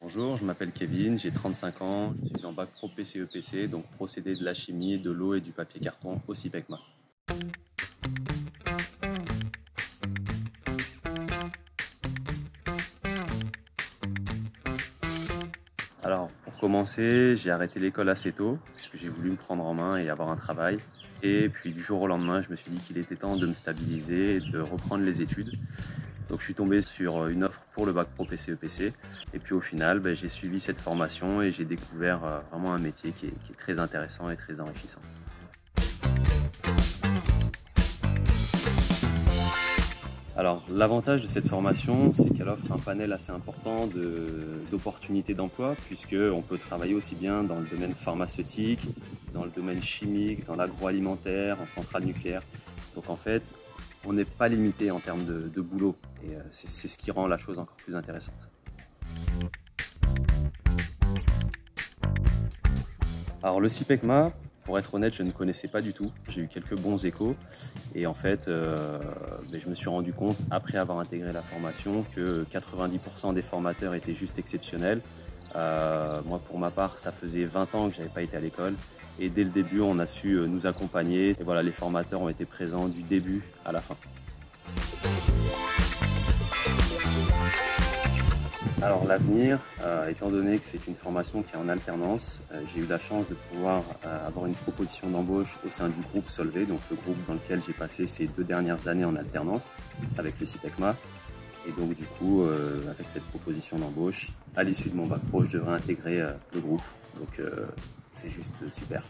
Bonjour, je m'appelle Kevin, j'ai 35 ans, je suis en bac pro PCE-PC, donc procédé de la chimie, de l'eau et du papier carton au CIPECMA. Alors, pour commencer, j'ai arrêté l'école assez tôt, puisque j'ai voulu me prendre en main et avoir un travail. Et puis du jour au lendemain, je me suis dit qu'il était temps de me stabiliser et de reprendre les études. Donc je suis tombé sur une offre pour le bac pro PCE-PC. Et puis au final, j'ai suivi cette formation et j'ai découvert vraiment un métier qui est très intéressant et très enrichissant. Alors, l'avantage de cette formation, c'est qu'elle offre un panel assez important d'opportunités d'emploi, puisqu'on peut travailler aussi bien dans le domaine pharmaceutique, dans le domaine chimique, dans l'agroalimentaire, en centrale nucléaire. Donc en fait, on n'est pas limité en termes de boulot, et c'est ce qui rend la chose encore plus intéressante. Alors le CIPECMA, pour être honnête, je ne connaissais pas du tout. J'ai eu quelques bons échos et en fait, je me suis rendu compte, après avoir intégré la formation, que 90% des formateurs étaient juste exceptionnels. Moi, pour ma part, ça faisait 20 ans que je n'avais pas été à l'école et dès le début, on a su nous accompagner. Et voilà, les formateurs ont été présents du début à la fin. Alors l'avenir, étant donné que c'est une formation qui est en alternance, j'ai eu la chance de pouvoir avoir une proposition d'embauche au sein du groupe Solvay, donc le groupe dans lequel j'ai passé ces 2 dernières années en alternance avec le CIPECMA. Et donc du coup, avec cette proposition d'embauche, à l'issue de mon bac pro, je devrais intégrer le groupe. Donc c'est juste super.